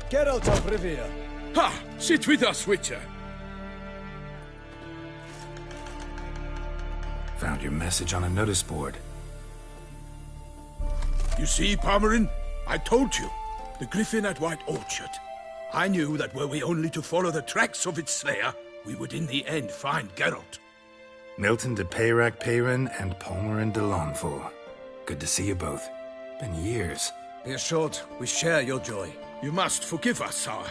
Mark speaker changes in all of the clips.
Speaker 1: Geralt of Rivia.
Speaker 2: Ha! Sit with us, Witcher.
Speaker 3: Found your message on a notice board.
Speaker 2: You see, Palmerin? I told you. The Griffin at White Orchard. I knew that were we only to follow the tracks of its slayer, we would in the end find Geralt.
Speaker 3: Milton de Peyrac Peyran and Palmerin de Lawnfall. Good to see you both. Been years.
Speaker 1: Be assured, we share your joy.
Speaker 2: You must forgive us our,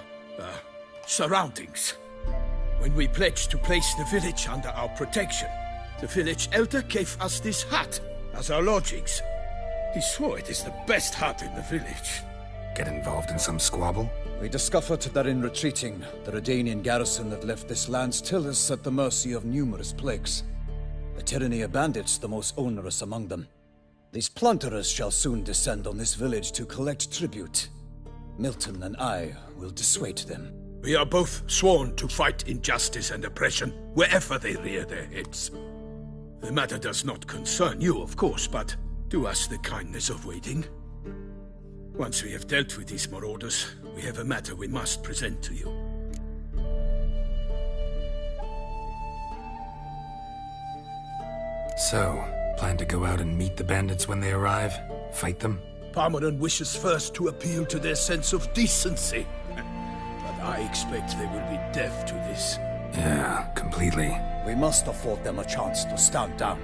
Speaker 2: surroundings. When we pledged to place the village under our protection, the village elder gave us this hut as our lodgings. He swore it is the best hut in the village.
Speaker 3: Get involved in some squabble?
Speaker 1: We discovered that in retreating, the Redanian garrison that left this land still is at the mercy of numerous plagues. The tyranny of bandits the most onerous among them. These plunderers shall soon descend on this village to collect tribute. Milton and I will dissuade them.
Speaker 2: We are both sworn to fight injustice and oppression wherever they rear their heads. The matter does not concern you, of course, but do us the kindness of waiting. Once we have dealt with these marauders, we have a matter we must present to you.
Speaker 3: So, plan to go out and meet the bandits when they arrive? Fight them?
Speaker 2: Palmerin wishes first to appeal to their sense of decency. But I expect they will be deaf to this.
Speaker 3: Yeah, completely.
Speaker 1: We must afford them a chance to stand down.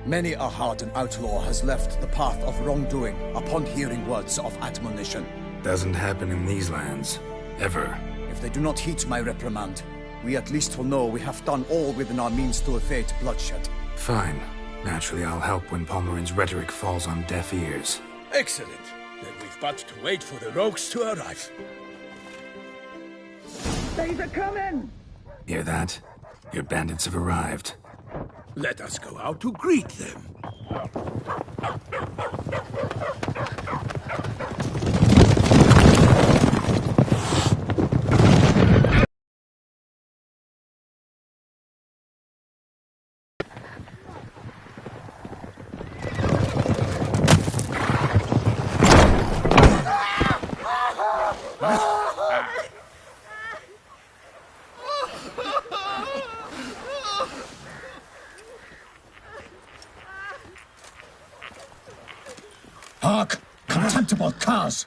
Speaker 1: Many a hardened outlaw has left the path of wrongdoing upon hearing words of admonition.
Speaker 3: Doesn't happen in these lands. Ever.
Speaker 1: If they do not heed my reprimand, we at least will know we have done all within our means to evade bloodshed.
Speaker 3: Fine. Naturally, I'll help when Palmerin's rhetoric falls on deaf ears.
Speaker 2: Excellent. Then we've but to wait for the rogues to arrive.
Speaker 4: They's a coming!
Speaker 3: Hear that? Your bandits have arrived.
Speaker 2: Let us go out to greet them.
Speaker 4: Hark! Contemptible curs!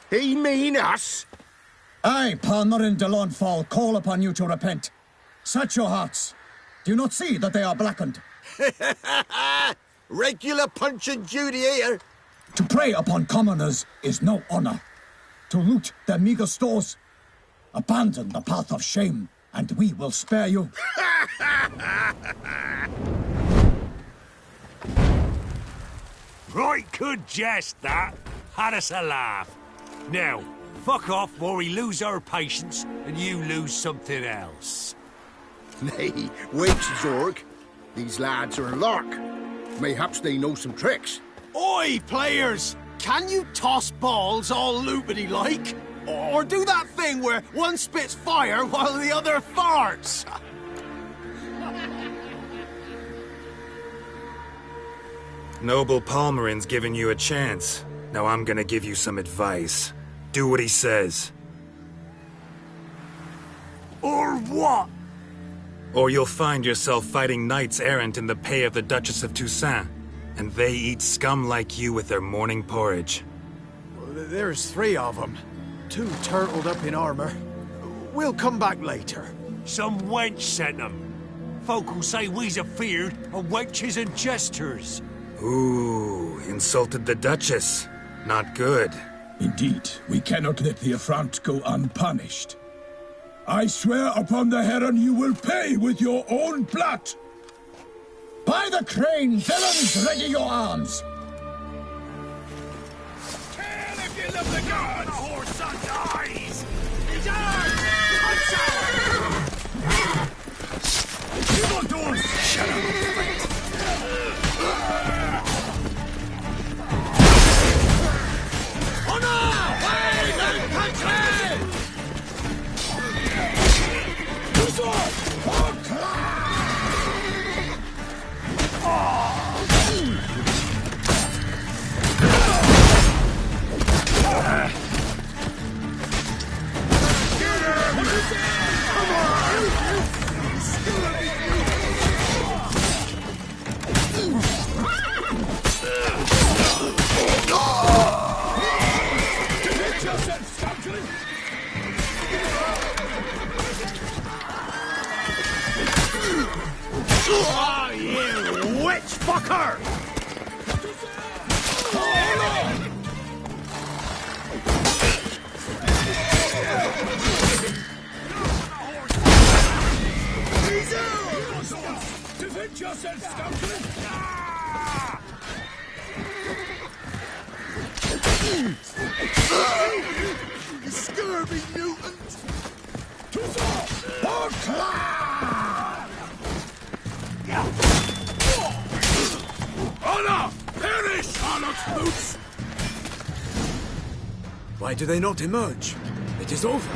Speaker 5: He mean us?
Speaker 4: I, Palmerin de Lawnfall, call upon you to repent. Set your hearts. Do you not see that they are blackened?
Speaker 5: Regular Punch and Judy here.
Speaker 4: To prey upon commoners is no honor. To loot their meager stores, abandon the path of shame, and we will spare you.
Speaker 6: Right good jest, that. Had us a laugh. Now, fuck off while we lose our patience and you lose something else.
Speaker 5: Nay, wait, Zorg. These lads are a lark. Mayhaps they know some tricks.
Speaker 7: Oi, players! Can you toss balls all loopity-like? Or do that thing where one spits fire while the other farts?
Speaker 3: Noble Palmerin's giving you a chance. Now I'm gonna give you some advice. Do what he says.
Speaker 6: Or what?
Speaker 3: Or you'll find yourself fighting knights errant in the pay of the Duchess of Toussaint. And they eat scum like you with their morning porridge.
Speaker 7: There's 3 of them. 2 turtled up in armor. We'll come back later.
Speaker 6: Some wench sent them. Folk will say we's afeard of wenches and jesters.
Speaker 3: Ooh, insulted the Duchess. Not good.
Speaker 8: Indeed, we cannot let the affront go unpunished. I swear upon the Heron you will pay with your own blood!
Speaker 4: By the crane, villains, ready your arms!
Speaker 6: Kill if you love the gods! The horse dies! He's ours! You will do it! Shut up!
Speaker 7: Oh, you witch fucker!
Speaker 8: Defend yourself, scoundrel!
Speaker 5: You scurvy mutant!
Speaker 2: Honor! Perish, Charlotte's boots!
Speaker 1: Why do they not emerge? It is over.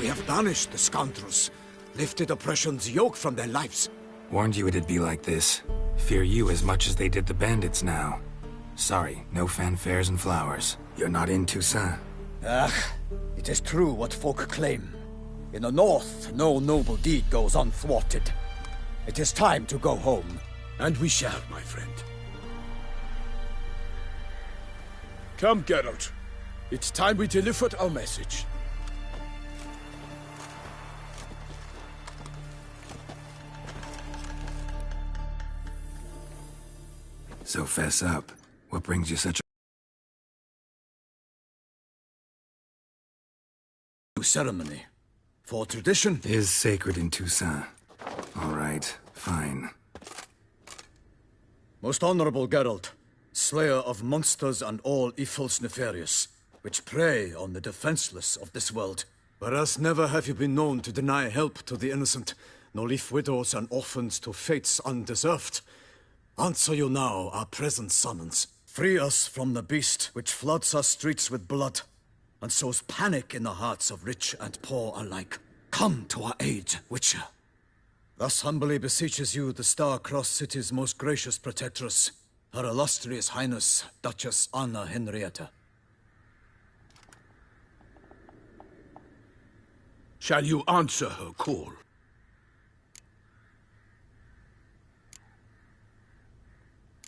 Speaker 1: We have banished the scoundrels, lifted oppression's yoke from their lives.
Speaker 3: Warned you it'd be like this. Fear you as much as they did the bandits now. Sorry, no fanfares and flowers. You're not in Toussaint.
Speaker 1: It is true what folk claim. In the north, no noble deed goes unthwarted. It is time to go home.
Speaker 2: And we shall, my friend. Come, Geralt. It's time we delivered our message.
Speaker 3: So fess up. What brings you such
Speaker 1: a ceremony? For tradition?
Speaker 3: Is sacred in Toussaint. All right, fine.
Speaker 1: Most honorable Geralt, slayer of monsters and all evils nefarious, which prey on the defenseless of this world. Whereas never have you been known to deny help to the innocent, nor leave widows and orphans to fates undeserved. Answer you now our present summons. Free us from the beast which floods our streets with blood, and sows panic in the hearts of rich and poor alike. Come to our aid, Witcher. Thus humbly beseeches you the Star-Crossed City's most gracious protectress, Her Illustrious Highness, Duchess Anna Henrietta.
Speaker 2: Shall you answer her call?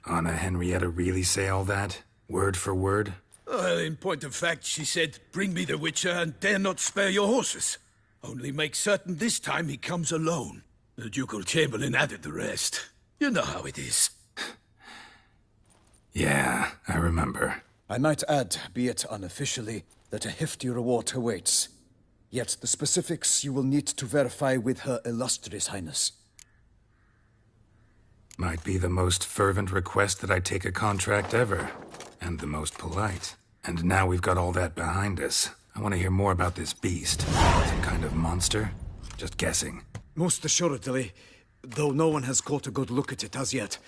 Speaker 3: Anna Henrietta really say all that? Word for word?
Speaker 2: In point of fact, she said, bring me the Witcher and dare not spare your horses. Only make certain this time he comes alone. The Ducal Chamberlain added the rest. You know how it is.
Speaker 3: Yeah, I remember.
Speaker 1: I might add, be it unofficially, that a hefty reward awaits. Yet the specifics you will need to verify with Her Illustrious Highness.
Speaker 3: Might be the most fervent request that I take a contract ever. And the most polite. And now we've got all that behind us. I want to hear more about this beast. Some kind of monster? Just guessing.
Speaker 1: Most assuredly, though no one has caught a good look at it as yet.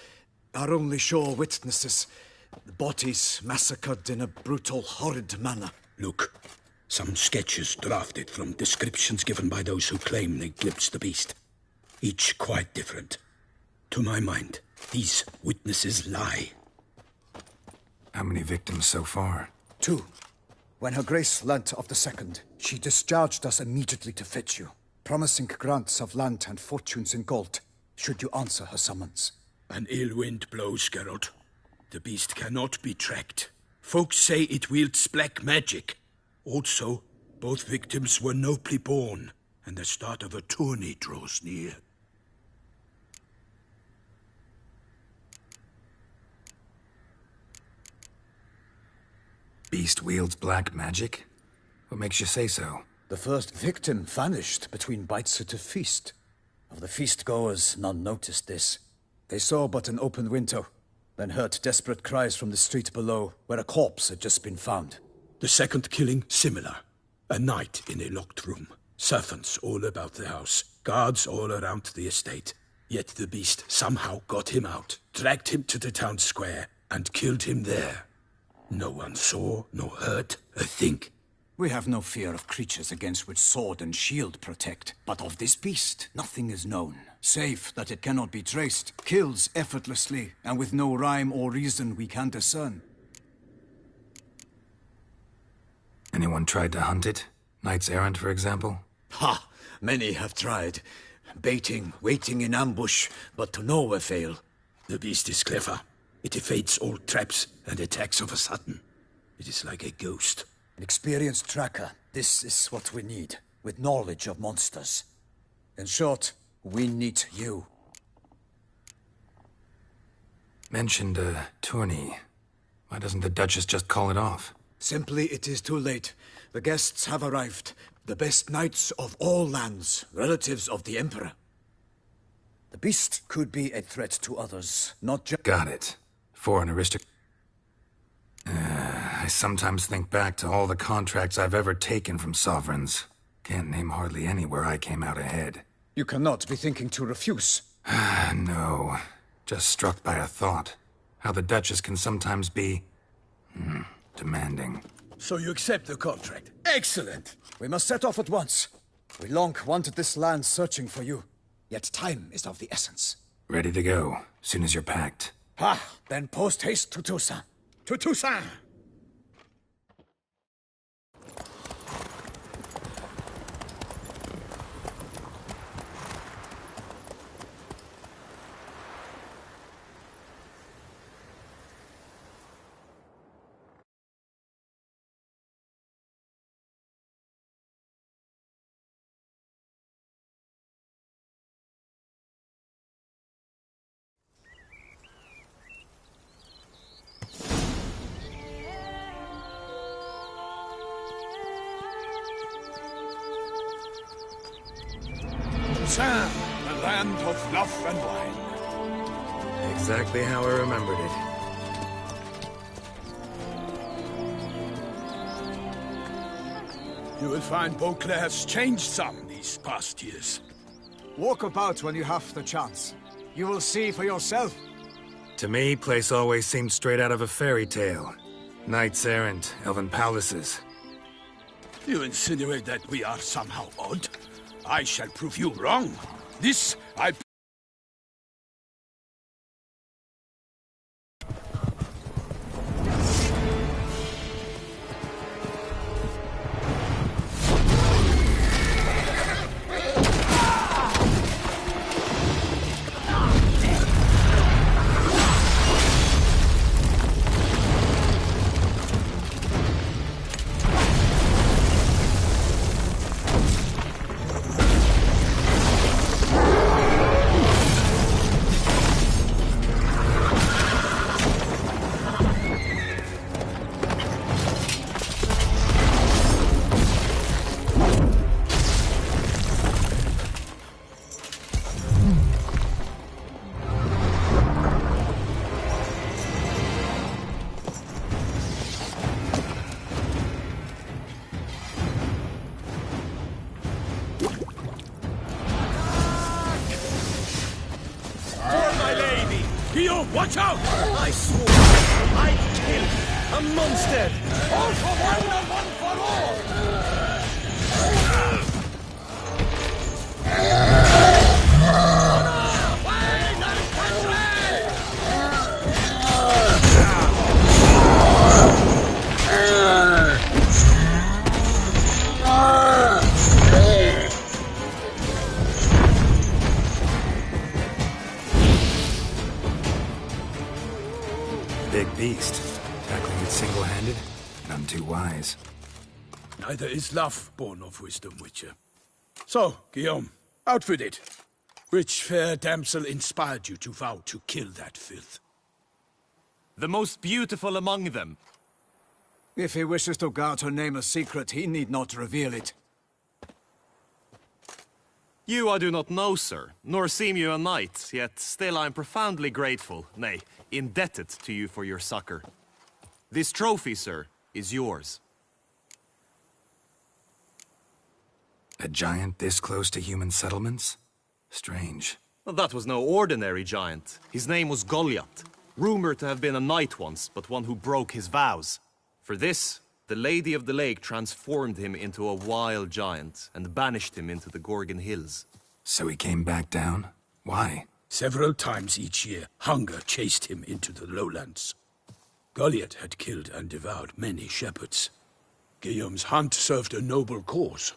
Speaker 1: Our only sure witnesses. Bodies massacred in a brutal, horrid manner.
Speaker 2: Look, some sketches drafted from descriptions given by those who claim they glimpsed the beast. Each quite different. To my mind, these witnesses lie.
Speaker 3: How many victims so far?
Speaker 1: 2. When Her Grace learnt of the second, she discharged us immediately to fetch you, promising grants of land and fortunes in gold, should you answer her summons.
Speaker 2: An ill wind blows, Geralt. The beast cannot be tracked. Folks say it wields black magic. Also, both victims were nobly born, and the start of a tourney draws near.
Speaker 3: Beast wields black magic? What makes you say so?
Speaker 1: The first victim vanished between bites at a feast. Of the feast-goers, none noticed this. They saw but an open window, then heard desperate cries from the street below, where a corpse had just been found.
Speaker 2: The second killing, similar. A night in a locked room. Servants all about the house. Guards all around the estate. Yet the beast somehow got him out, dragged him to the town square, and killed him there. No one saw, nor heard a thing.
Speaker 1: We have no fear of creatures against which sword and shield protect. But of this beast, nothing is known. Save that it cannot be traced, kills effortlessly, and with no rhyme or reason we can discern.
Speaker 3: Anyone tried to hunt it? Knights errant, for example?
Speaker 1: Ha! Many have tried. Baiting, waiting in ambush, but to no avail.
Speaker 2: The beast is clever. It evades all traps and attacks of a sudden. It is like a ghost.
Speaker 1: An experienced tracker. This is what we need, with knowledge of monsters. In short, we need you.
Speaker 3: Mentioned a tourney. Why doesn't the Duchess just call it off?
Speaker 1: Simply, it is too late. The guests have arrived. The best knights of all lands, relatives of the Emperor. The beast could be a threat to others, not just...
Speaker 3: Got it. Foreign aristocrat. I sometimes think back to all the contracts I've ever taken from sovereigns. Can't name hardly any where I came out ahead.
Speaker 1: You cannot be thinking to refuse.
Speaker 3: No. Just struck by a thought. How the Duchess can sometimes be... demanding.
Speaker 2: So you accept the contract. Excellent!
Speaker 1: We must set off at once. We long wanted this land searching for you. Yet time is of the essence.
Speaker 3: Ready to go, soon as you're packed.
Speaker 1: Then post haste to Toussaint.
Speaker 2: To Toussaint! Toussaint, the land of love and wine.
Speaker 3: Exactly how I remembered it.
Speaker 2: You will find Beauclair's changed some these past years.
Speaker 1: Walk about when you have the chance. You will see for yourself.
Speaker 3: To me, place always seemed straight out of a fairy tale. Knights errant, elven palaces.
Speaker 2: You insinuate that we are somehow odd? I shall prove you wrong. This, I... Watch out!
Speaker 7: I swore I'd kill a monster! All for one and one for all!
Speaker 3: Big beast. Tackling it single-handed? None too wise.
Speaker 2: Neither is love born of wisdom, Witcher. So, Guillaume, out with it. Which fair damsel inspired you to vow to kill that filth?
Speaker 7: The most beautiful among them.
Speaker 1: If he wishes to guard her name a secret, he need not reveal it.
Speaker 7: You I do not know, sir, nor seem you a knight, yet still I am profoundly grateful, nay, indebted to you for your succor. This trophy, sir, is yours.
Speaker 3: A giant this close to human settlements? Strange.
Speaker 7: Well, that was no ordinary giant. His name was Goliath, rumored to have been a knight once, but one who broke his vows. For this, the Lady of the Lake transformed him into a wild giant and banished him into the Gorgon Hills.
Speaker 3: So he came back down? Why?
Speaker 2: Several times each year, hunger chased him into the lowlands. Goliath had killed and devoured many shepherds. Guillaume's hunt served a noble cause.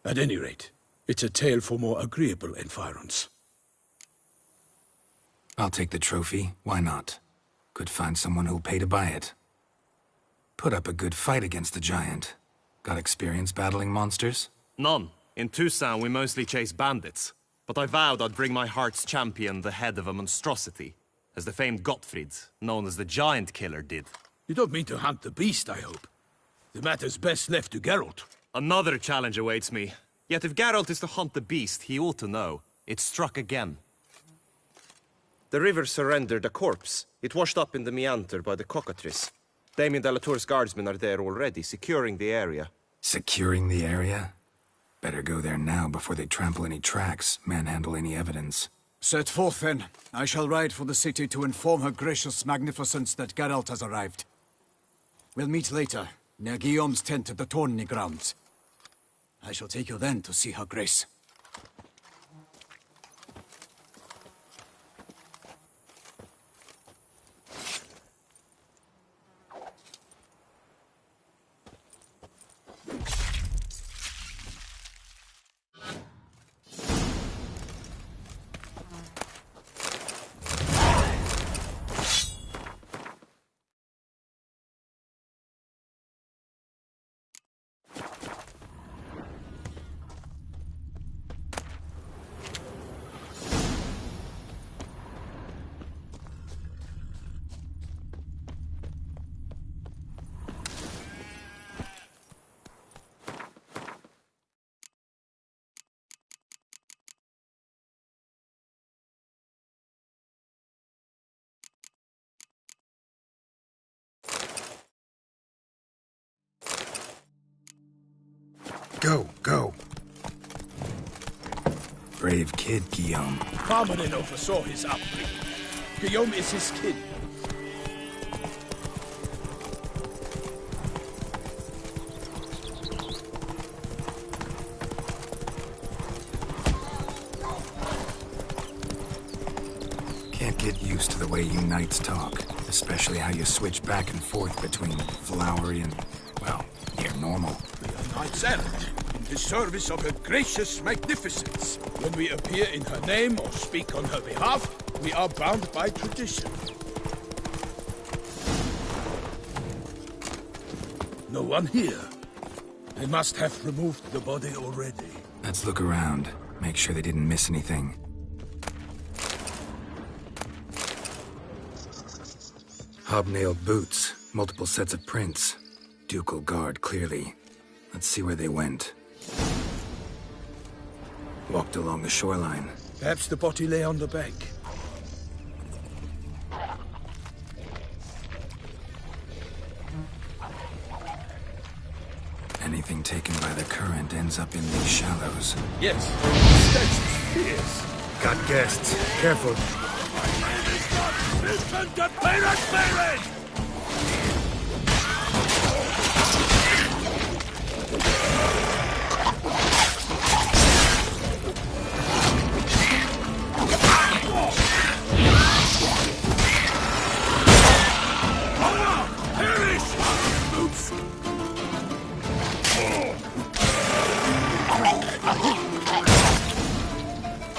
Speaker 2: At any rate, it's a tale for more agreeable environs.
Speaker 3: I'll take the trophy. Why not? Could find someone who'll pay to buy it. Put up a good fight against the giant. Got experience battling monsters?
Speaker 7: None. In Toussaint, we mostly chase bandits. But I vowed I'd bring my heart's champion the head of a monstrosity. as the famed Gottfried, known as the Giant Killer, did.
Speaker 2: You don't mean to hunt the beast, I hope. The matter's best left to Geralt.
Speaker 7: Another challenge awaits me. Yet if Geralt is to hunt the beast, he ought to know. It struck again. The river surrendered a corpse. It washed up in the meander by the cockatrice. Damien de la Tour's guardsmen are there already, securing the area.
Speaker 3: Securing the area? Better go there now before they trample any tracks, manhandle any evidence.
Speaker 1: Set forth, then. I shall ride for the city to inform her gracious magnificence that Geralt has arrived. We'll meet later, near Guillaume's tent at the tourney grounds. I shall take you then to see her grace.
Speaker 3: Go, go. Brave kid, Guillaume.
Speaker 2: Parmanin oversaw his upbringing. Guillaume is his kin.
Speaker 3: Can't get used to the way you knights talk, especially how you switch back and forth between flowery and, well, near normal.
Speaker 2: We are knights errant, in the service of her gracious magnificence. When we appear in her name or speak on her behalf, we are bound by tradition. No one here. They must have removed the body already.
Speaker 3: Let's look around, make sure they didn't miss anything. Hobnailed boots, multiple sets of prints. Ducal guard, clearly. Let's see where they went. Walked along the shoreline.
Speaker 2: Perhaps the body lay on the bank.
Speaker 3: Anything taken by the current ends up in these shallows.
Speaker 2: Yes. Stench is fierce.
Speaker 3: Got guests. Careful.
Speaker 2: Listen to pirate spirit!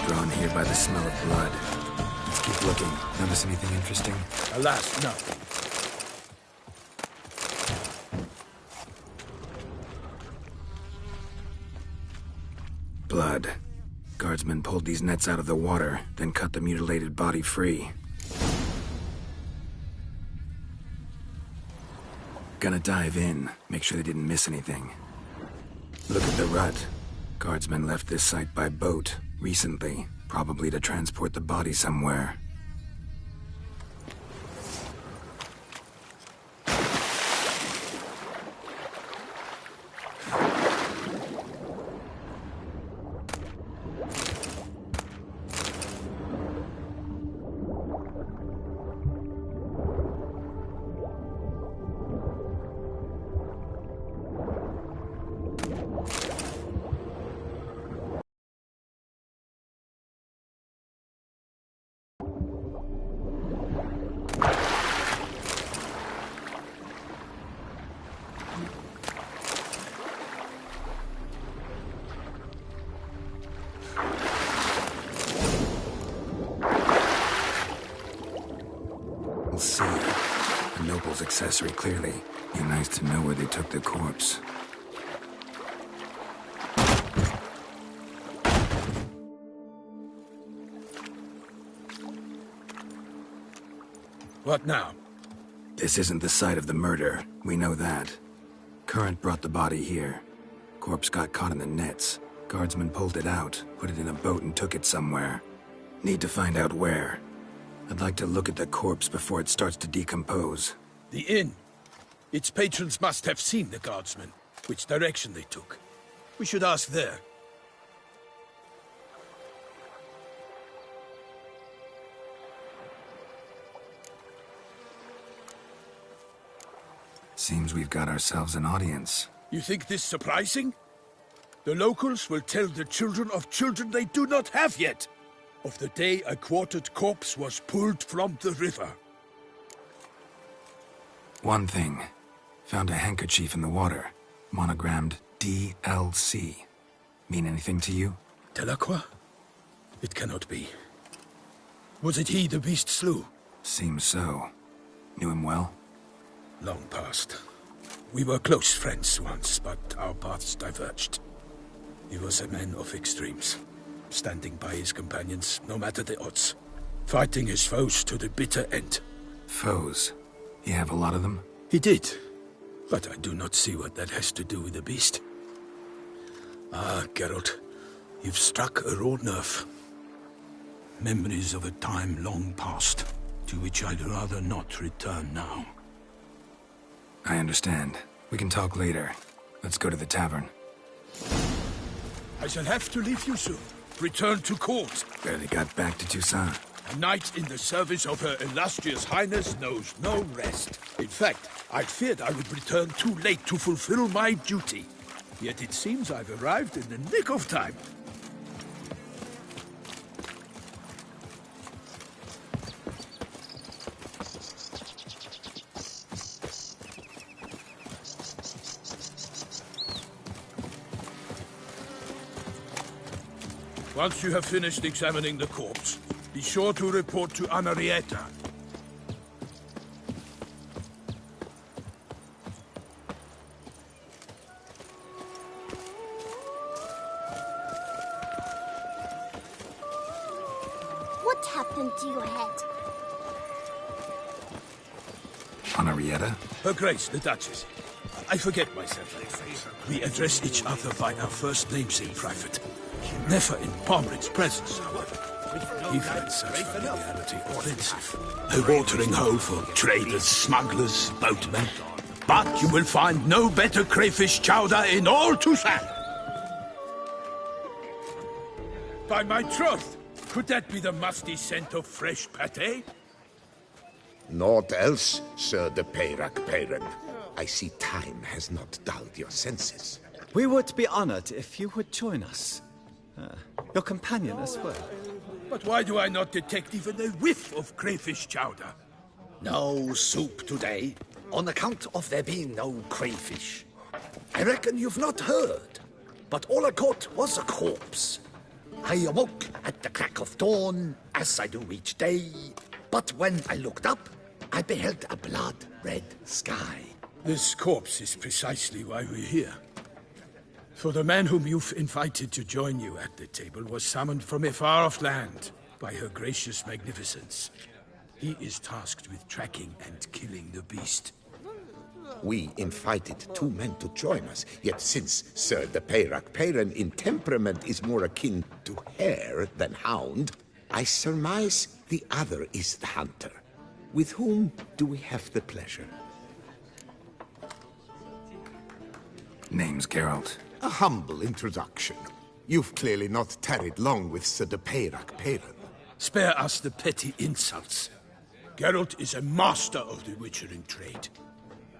Speaker 3: Drawn here by the smell of blood. Let's keep looking. Notice anything interesting?
Speaker 2: Alas, no.
Speaker 3: Blood. Guardsmen pulled these nets out of the water, then cut the mutilated body free. Gonna dive in, make sure they didn't miss anything. Look at the rut. Guardsmen left this site by boat, recently, probably to transport the body somewhere. We'll see. A noble's accessory, clearly. Be nice to know where they took the corpse.
Speaker 2: What now?
Speaker 3: This isn't the site of the murder. We know that. Current brought the body here. Corpse got caught in the nets. Guardsmen pulled it out, put it in a boat and took it somewhere. Need to find out where. I'd like to look at the corpse before it starts to decompose.
Speaker 2: The inn. Its patrons must have seen the guardsmen, which direction they took. We should ask there.
Speaker 3: Seems we've got ourselves an audience.
Speaker 2: You think this surprising? The locals will tell the children of children they do not have yet, of the day a quartered corpse was pulled from the river.
Speaker 3: One thing. Found a handkerchief in the water. Monogrammed DLC. Mean anything to you?
Speaker 2: Delacroix? It cannot be. Was it he the beast slew?
Speaker 3: Seems so. Knew him well?
Speaker 2: Long past. We were close friends once, but our paths diverged. He was a man of extremes, standing by his companions, no matter the odds. Fighting his foes to the bitter end.
Speaker 3: Foes? You have a lot of them?
Speaker 2: He did, but I do not see what that has to do with the beast. Ah, Geralt, you've struck a raw nerve. Memories of a time long past, to which I'd rather not return now.
Speaker 3: I understand. We can talk later. Let's go to the tavern.
Speaker 2: I shall have to leave you soon. Return to court.
Speaker 3: Barely got back to Toussaint.
Speaker 2: A knight in the service of Her Illustrious Highness knows no rest. In fact, I feared I would return too late to fulfill my duty. Yet it seems I've arrived in the nick of time. Once you have finished examining the corpse, be sure to report to Anarietta.
Speaker 9: What happened to your head?
Speaker 3: Anarietta?
Speaker 2: Her Grace, the Duchess. I forget myself. We address each other by our first names in private. Never in Pomred's presence, however. He finds such familiarity offensive. A watering hole for traders, smugglers, boatmen. But you will find no better crayfish chowder in all Toussaint. By my troth, could that be the musty scent of fresh pate?
Speaker 10: Naught else, Sir de Ps5. I see time has not dulled your senses.
Speaker 11: We would be honored if you would join us. Your companion as well.
Speaker 2: But why do I not detect even a whiff of crayfish chowder?
Speaker 12: No soup today, on account of there being no crayfish. I reckon you've not heard, but all I caught was a corpse. I awoke at the crack of dawn, as I do each day, but when I looked up, I beheld a blood-red sky.
Speaker 2: This corpse is precisely why we're here. For the man whom you've invited to join you at the table was summoned from a far-off land by her gracious magnificence. He is tasked with tracking and killing the beast.
Speaker 10: We invited two men to join us, yet since Sir de Ps5 in temperament is more akin to hare than hound, I surmise the other is the hunter. With whom do we have the pleasure?
Speaker 3: Name's Geralt.
Speaker 10: A humble introduction. You've clearly not tarried long with Sir de Ps5.
Speaker 2: Spare us the petty insults. Geralt is a master of the witchering trade.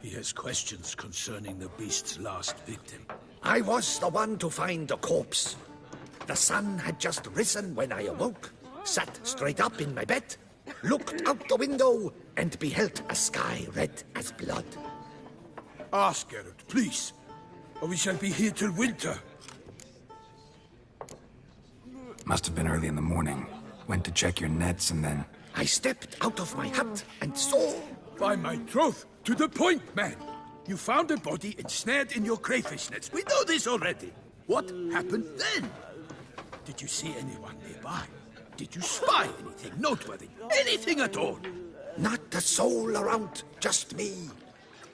Speaker 2: He has questions concerning the beast's last victim.
Speaker 12: I was the one to find the corpse. The sun had just risen when I awoke, sat straight up in my bed, looked out the window, and beheld a sky red as blood.
Speaker 2: Ask Geralt, please, or we shall be here till winter.
Speaker 3: Must have been early in the morning. Went to check your nets and then...
Speaker 12: I stepped out of my hut and saw...
Speaker 2: By my troth, to the point, man. You found a body ensnared in your crayfish nets. We know this already. What happened then? Did you see anyone nearby? Did you spy anything noteworthy? Anything at all?
Speaker 12: Not a soul around, just me.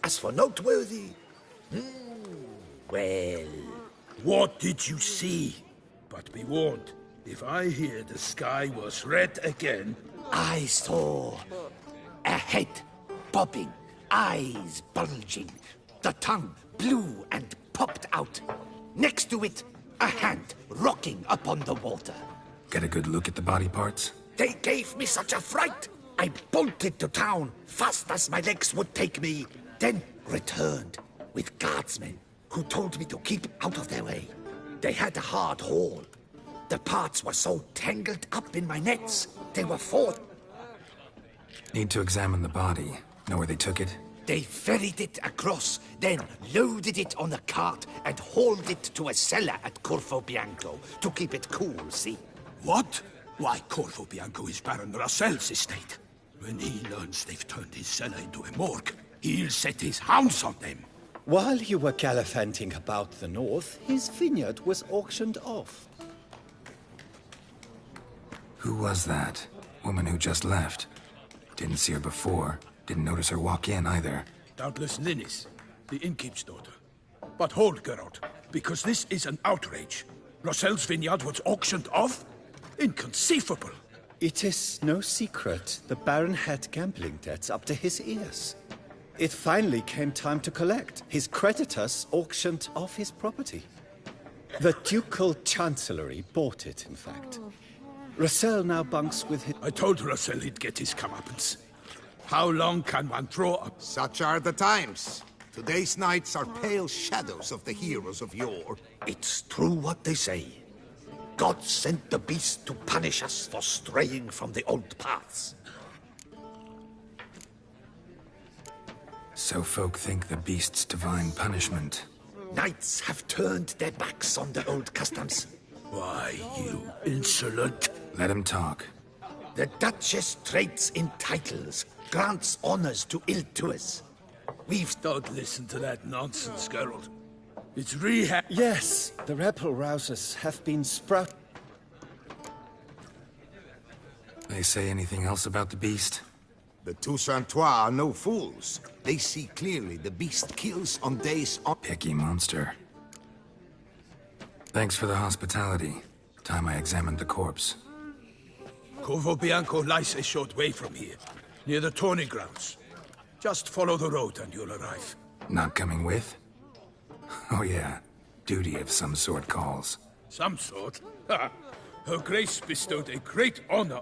Speaker 12: As for noteworthy, well...
Speaker 2: What did you see? But be warned, if I hear the sky was red again...
Speaker 12: I saw a head bobbing, eyes bulging, the tongue blue and popped out. Next to it, a hand rocking upon the water.
Speaker 3: Get a good look at the body parts?
Speaker 12: They gave me such a fright. I bolted to town fast as my legs would take me, then returned with guardsmen who told me to keep out of their way. They had a hard haul. The parts were so tangled up in my nets, they were fought.
Speaker 3: Need to examine the body. Know where they took it?
Speaker 12: They ferried it across, then loaded it on a cart and hauled it to a cellar at Corvo Bianco to keep it cool, see?
Speaker 2: What? Why, Corvo Bianco is Baron Russell's estate. When he learns they've turned his cellar into a morgue, he'll set his hounds on them.
Speaker 11: While you were gallivanting about the north, his vineyard was auctioned off.
Speaker 3: Who was that? Woman who just left. Didn't see her before. Didn't notice her walk in either.
Speaker 2: Doubtless Linnis, the innkeep's daughter. But hold, Geralt, because this is an outrage. Russell's vineyard was auctioned off? Inconceivable.
Speaker 11: It is no secret the Baron had gambling debts up to his ears. It finally came time to collect. His creditors auctioned off his property. The Ducal Chancellery bought it, in fact. Russell now bunks with his...
Speaker 2: I told Russell he'd get his comeuppance. How long can one draw up?
Speaker 10: Such are the times. Today's knights are pale shadows of the heroes of yore.
Speaker 12: It's true what they say. God sent the beast to punish us for straying from the old paths.
Speaker 3: So folk think the beast's divine punishment.
Speaker 12: Knights have turned their backs on the old customs.
Speaker 2: Why, you insolent...
Speaker 3: Let him talk.
Speaker 12: The Duchess trades in titles, grants honors to ill-doers.
Speaker 2: Don't listen to that nonsense, Geralt. It's rehab...
Speaker 11: Yes, the rebel rousers have been sprout...
Speaker 3: They say anything else about the beast?
Speaker 10: The Toussaintois are no fools. They see clearly the beast kills on days on...
Speaker 3: Picky monster. Thanks for the hospitality. Time I examined the corpse.
Speaker 2: Corvo Bianco lies a short way from here, near the tourney grounds. Just follow the road and you'll arrive.
Speaker 3: Not coming with? Oh yeah, duty of some sort calls.
Speaker 2: Some sort? Ha! Her Grace bestowed a great honor.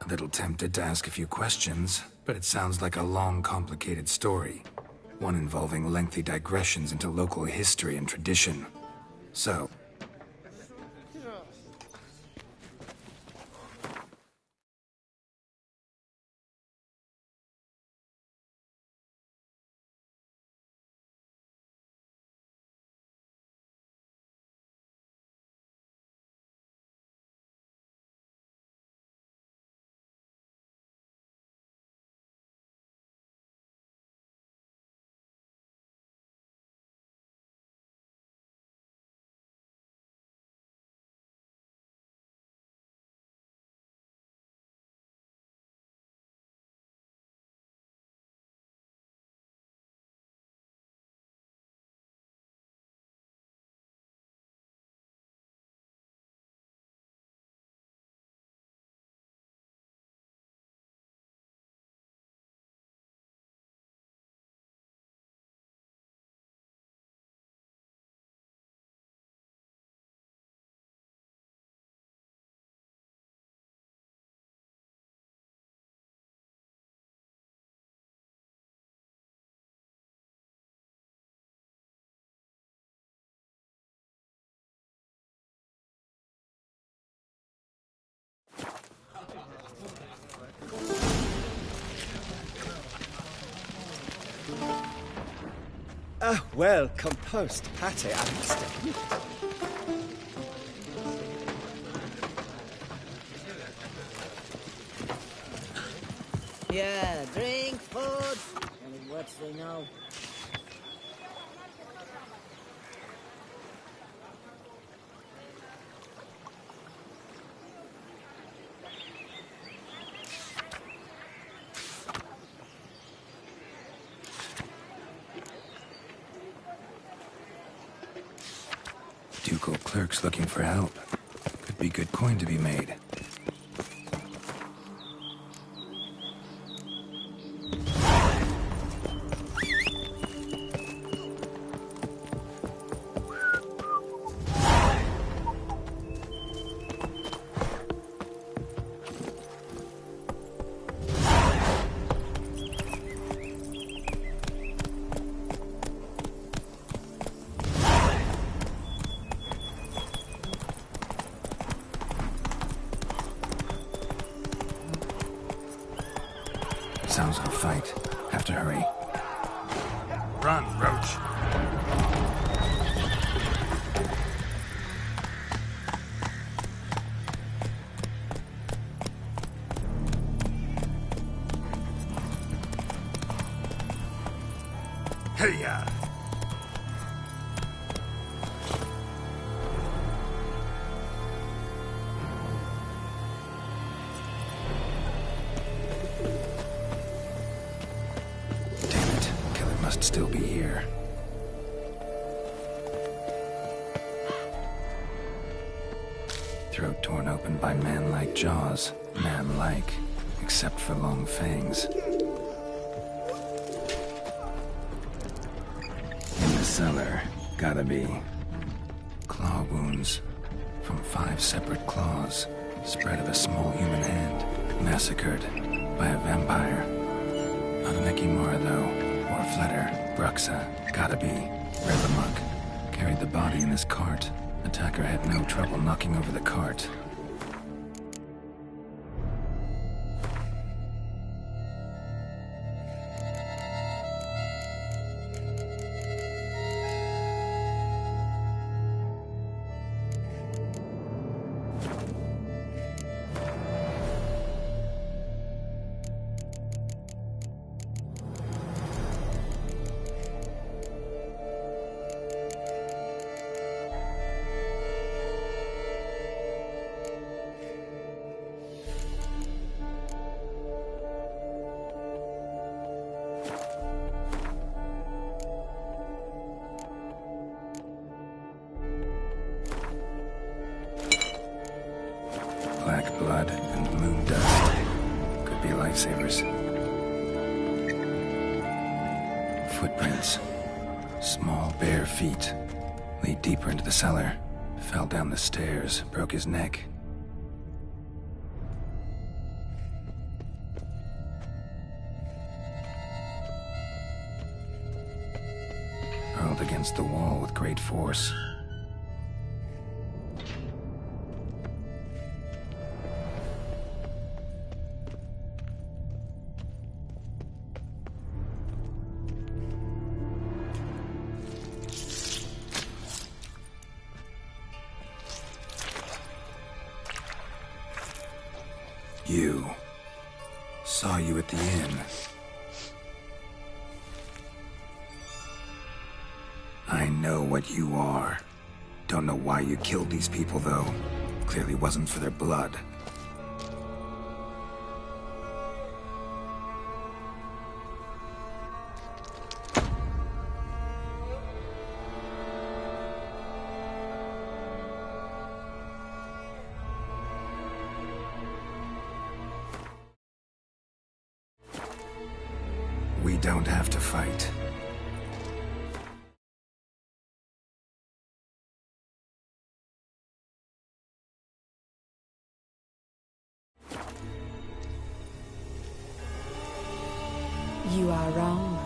Speaker 3: A little tempted to ask a few questions, but it sounds like a long, complicated story. One involving lengthy digressions into local history and tradition. So...
Speaker 11: Ah, well composed, Parte, I must admit.
Speaker 13: Yeah, drink, food, and what they know.
Speaker 3: clerks looking for help. Could be good coin to be made. Sounds like a fight. Have to hurry.
Speaker 6: Run, Roach. Hey-ya!
Speaker 3: Still be here. Throat torn open by man-like jaws. Man-like, except for long fangs. In the cellar, gotta be. Claw wounds from 5 separate claws. Spread of a small human hand. Massacred by a vampire. Not an Ekimara, though. Or Fletter, Bruxa, gotta be. Revermuck carried the body in his cart. Attacker had no trouble knocking over the cart. Black blood and moon dust. Could be lifesavers. Footprints. Small, bare feet. Lead deeper into the cellar. Fell down the stairs, broke his neck. Hurled against the wall with great force. You. Saw you at the inn. I know what you are. Don't know why you killed these people, though. Clearly wasn't for their blood. We don't have to fight.
Speaker 14: You are wrong.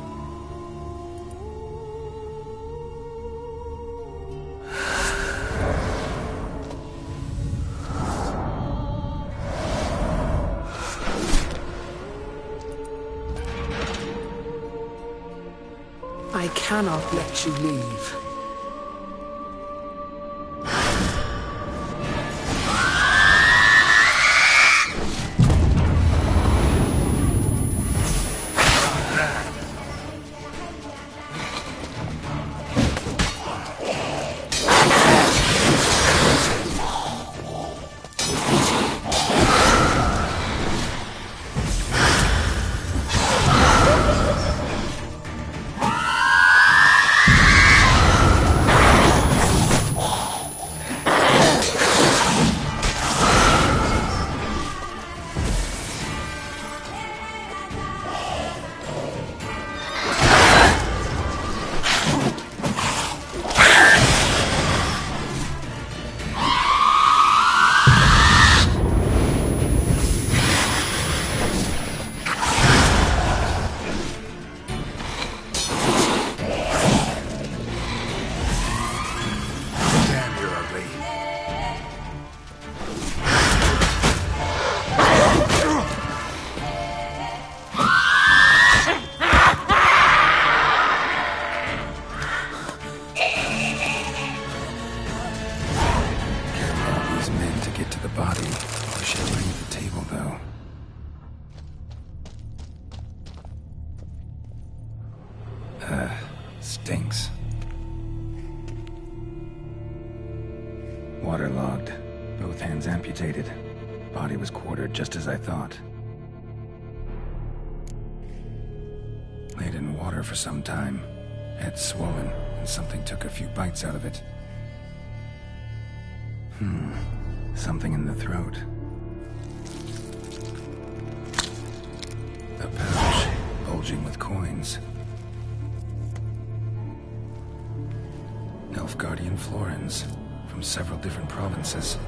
Speaker 15: I cannot let you leave.
Speaker 3: decapitated. Body was quartered just as I thought. Laid in water for some time. Head swollen, and something took a few bites out of it. Something in the throat. A pouch, bulging with coins. Nilfgaardian florins, from several different provinces.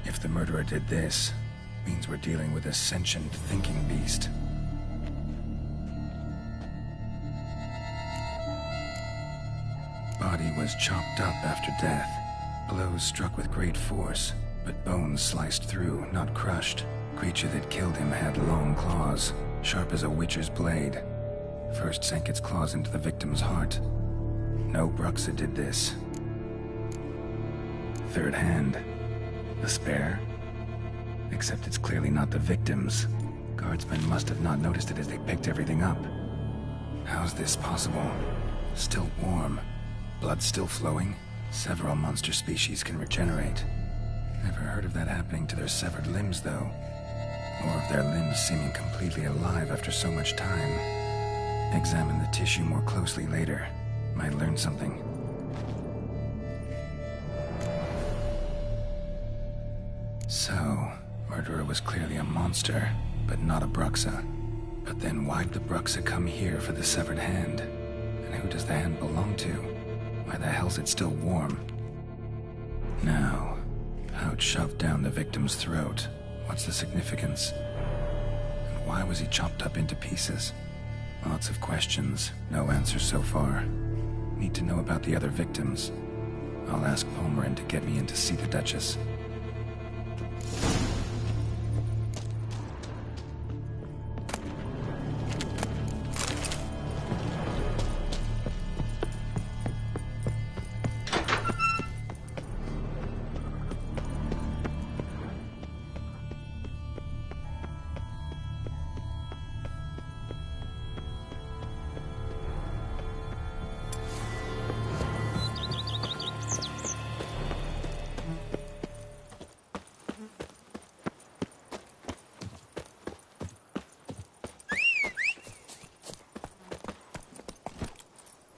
Speaker 3: If the murderer did this, means we're dealing with a sentient thinking beast. Body was chopped up after death. Blows struck with great force, but bones sliced through, not crushed. Creature that killed him had long claws, sharp as a witcher's blade. First sank its claws into the victim's heart. No Bruxa did this. Third hand. A spare? Except it's clearly not the victim's. Guardsmen must have not noticed it as they picked everything up. How's this possible? Still warm. Blood still flowing? Several monster species can regenerate. Never heard of that happening to their severed limbs, though. Or of their limbs seeming completely alive after so much time. Examine the tissue more closely later. Might learn something. So, murderer was clearly a monster, but not a Bruxa. But then why'd the Bruxa come here for the severed hand? And who does the hand belong to? Why the hell's it still warm? Now, pouch shoved down the victim's throat. What's the significance? And why was he chopped up into pieces? Lots of questions, no answers so far. Need to know about the other victims. I'll ask Palmerin to get me in to see the Duchess.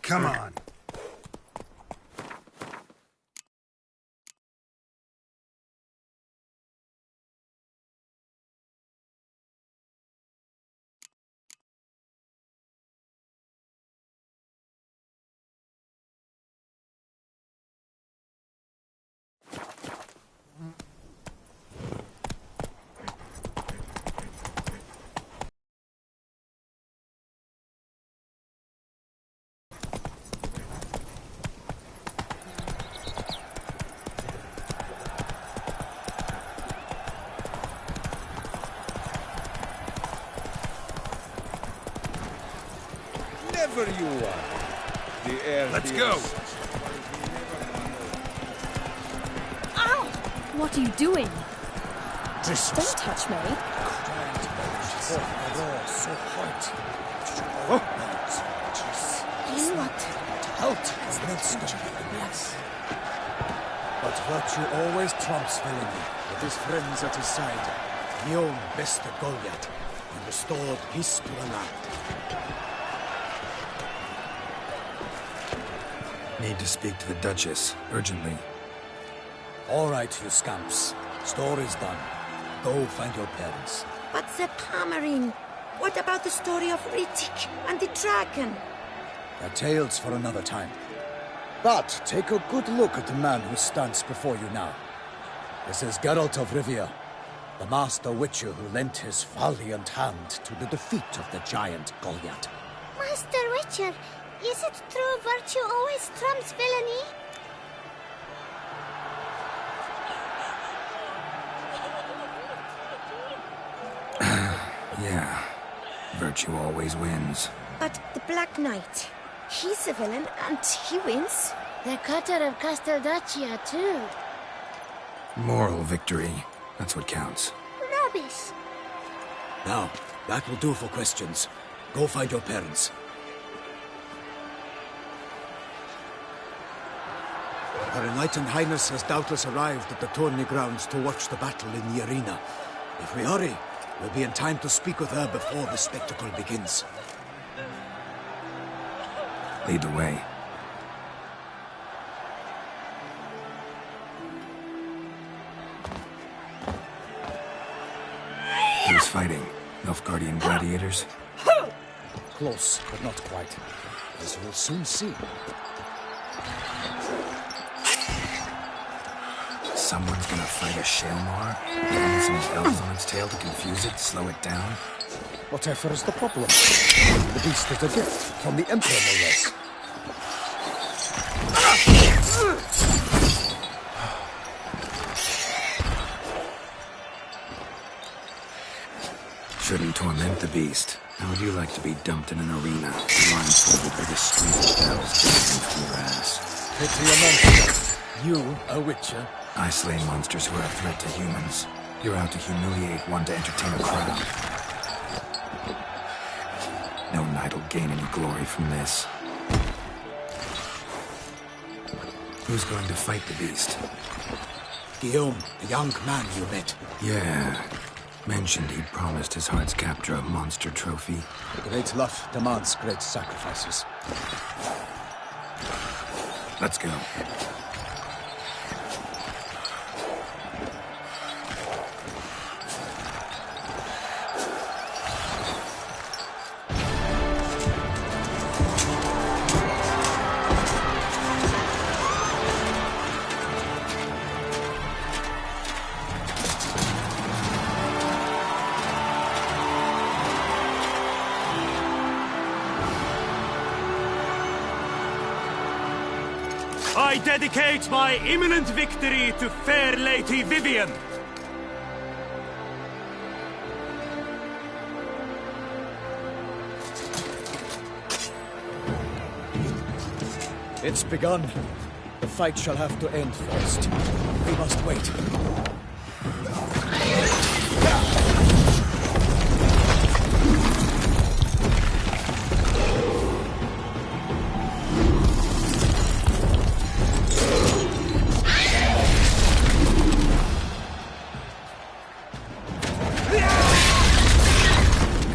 Speaker 6: Come on.
Speaker 16: Wherever you are, the air.
Speaker 6: Let's go.
Speaker 17: Ow! What are you doing?
Speaker 16: This
Speaker 17: Don't touch me.
Speaker 4: So hot.
Speaker 17: In what?
Speaker 4: Out is not yes. But virtue always trumps villainy. With his friends at his side, he owned bested Goliath and restored peace to the land.
Speaker 3: Need to speak to the Duchess, urgently.
Speaker 4: All right, you scamps. Story's done. Go find your parents.
Speaker 18: But the Palmerin, what about the story of Rittik and the dragon?
Speaker 4: They're tales for another time. But take a good look at the man who stands before you now. This is Geralt of Rivia, the master witcher who lent his valiant hand to the defeat of the giant Goliath.
Speaker 9: Master Witcher, is it true virtue always trumps villainy?
Speaker 3: Yeah, virtue always wins.
Speaker 18: But the Black Knight, he's a villain and he wins.
Speaker 9: The cutter of Casteldaccia, too.
Speaker 3: Moral victory, that's what counts.
Speaker 9: Rubbish.
Speaker 4: Now, that will do for questions. Go find your parents. Her Enlightened Highness has doubtless arrived at the tourney grounds to watch the battle in the arena. If we hurry, we'll be in time to speak with her before the spectacle begins.
Speaker 3: Lead the way. Who's fighting? Nilfgaardian gladiators?
Speaker 4: Close, but not quite. As we'll soon see.
Speaker 3: Someone's gonna fight a Shalmar? Leaving some elves on its tail to confuse it, slow it down?
Speaker 4: Whatever is the problem? The beast is a gift from the Emperor, no less.
Speaker 3: Shouldn't torment the beast. How would you like to be dumped in an arena, blindfolded with a string of bells jamming through your ass?
Speaker 4: Pity a monster. You, a witcher?
Speaker 3: I slay monsters who are a threat to humans. You're out to humiliate one to entertain a crowd. No knight will gain any glory from this. Who's going to fight the beast?
Speaker 4: Guillaume, the young man you met.
Speaker 3: Yeah. Mentioned he'd promised his heart's captor a monster trophy.
Speaker 4: Great love demands great sacrifices.
Speaker 3: Let's go.
Speaker 6: I dedicate my imminent victory to fair Lady Vivian.
Speaker 4: It's begun. The fight shall have to end first. We must wait.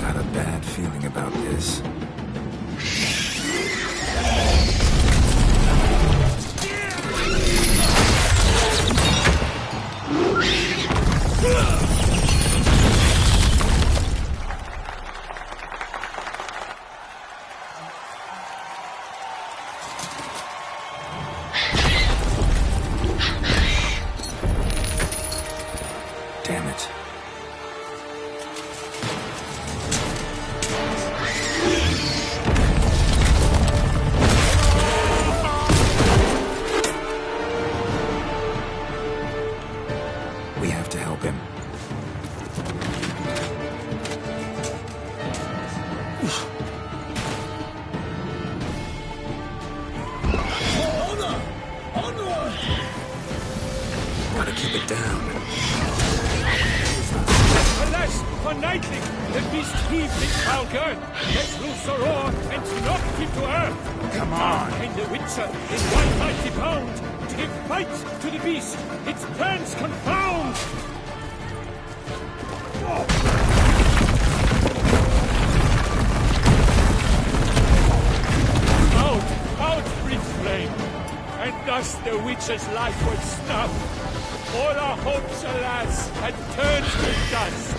Speaker 3: Got a bad feeling about this. Damn it. We have to help him.
Speaker 8: Honor! Onward!
Speaker 3: Gotta keep it down.
Speaker 19: Alas, for knightling, the beast heaved its foul gird, let loose a roar, and knocked him to earth.
Speaker 3: Come on.
Speaker 19: And the Witcher, in one mighty bound, to give fight to the beast, its plans confound. Out breathes flame, and thus the Witcher's life was snuffed. All our hopes, alas, had turned to dust.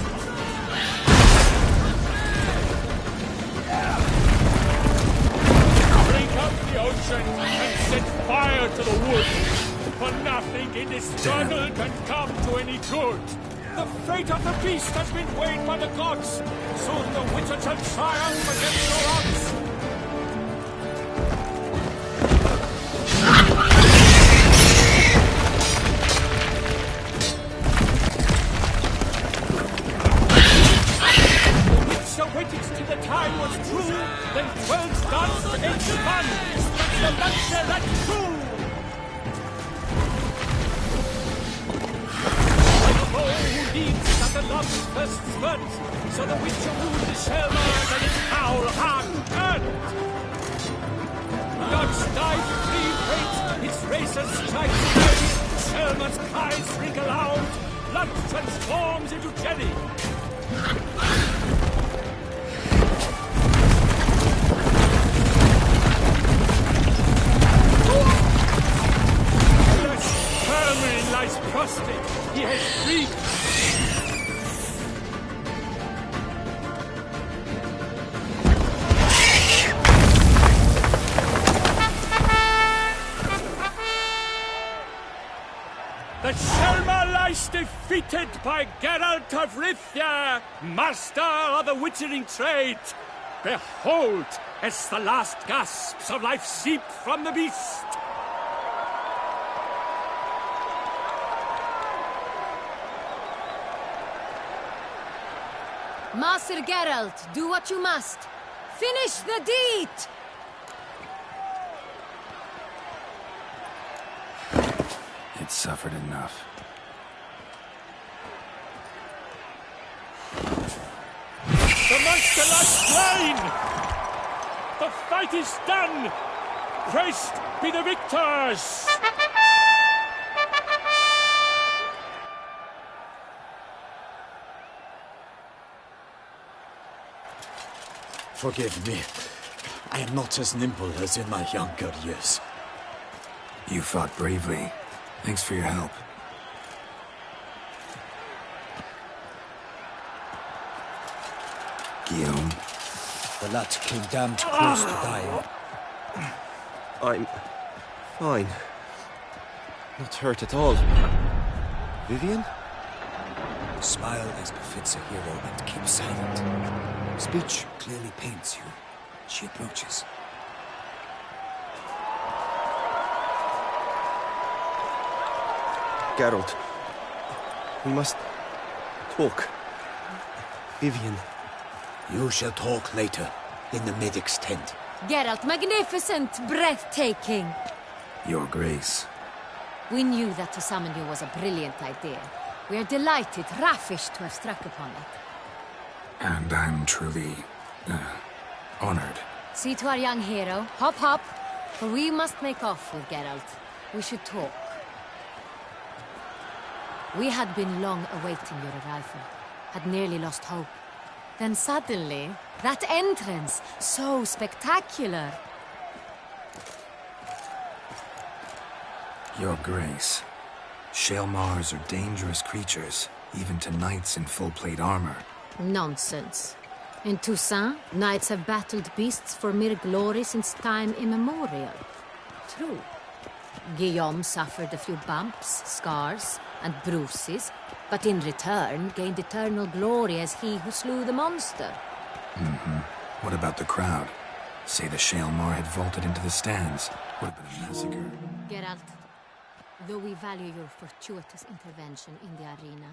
Speaker 19: Break up the ocean and set fire to the wood. For nothing in this struggle can come to any good. The fate of the beast has been weighed by the gods. Soon the Witcher shall triumph against the odds. Waited till the time was true, then 12 danced against the man, struck the lancer that true. The bow who leads is at the love's first spurt, so the Witcher wooed the Shalmar and its foul hand earned. Gods died free fate, His racer strikes again. Selma's cries ring aloud. Blood transforms into jelly. Hermelin lies prostrate. He has freed. The Selma lies defeated by Geralt of Rivia, master of the witchering trade. Behold, as the last gasps of life seep from the beast.
Speaker 17: Master Geralt, do what you must. Finish the deed!
Speaker 3: It suffered enough.
Speaker 19: The monster lies slain! The fight is done! Praised be the victors!
Speaker 4: Forgive me. I am not as nimble as in my younger years.
Speaker 3: You fought bravely. Thanks for your help. Guillaume.
Speaker 4: The lad came damned close to dying.
Speaker 7: I'm fine. Not hurt at all. Vivian?
Speaker 4: Smile as befits a hero and keep silent. Speech clearly pains you. She approaches.
Speaker 7: Geralt. We must talk. Vivian.
Speaker 4: You shall talk later, in the medic's tent.
Speaker 17: Geralt, magnificent, breathtaking.
Speaker 3: Your Grace.
Speaker 17: We knew that to summon you was a brilliant idea. We are delighted, ravished to have struck upon it.
Speaker 3: And I'm truly honored.
Speaker 17: See to our young hero. Hop, hop. For we must make off with Geralt. We should talk. We had been long awaiting your arrival. Had nearly lost hope. Then suddenly, that entrance, so spectacular.
Speaker 3: Your Grace. Shaelmars are dangerous creatures, even to knights in full plate armor.
Speaker 17: Nonsense. In Toussaint, knights have battled beasts for mere glory since time immemorial. True. Guillaume suffered a few bumps, scars, and bruises, but in return gained eternal glory as he who slew the monster.
Speaker 3: What about the crowd? Say the Shaelmar had vaulted into the stands. Would have been a massacre.
Speaker 17: Geralt, though we value your fortuitous intervention in the arena,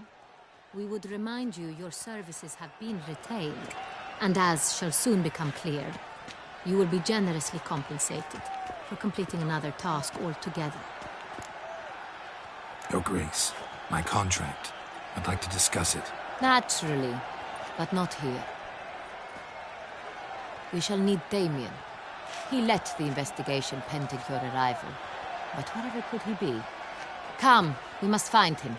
Speaker 17: we would remind you your services have been retained, and as shall soon become clear, you will be generously compensated for completing another task altogether.
Speaker 3: Your Grace, my contract. I'd like to discuss it.
Speaker 17: Naturally, but not here. We shall need Damien. He led the investigation pending your arrival. But wherever could he be? Come, we must find him.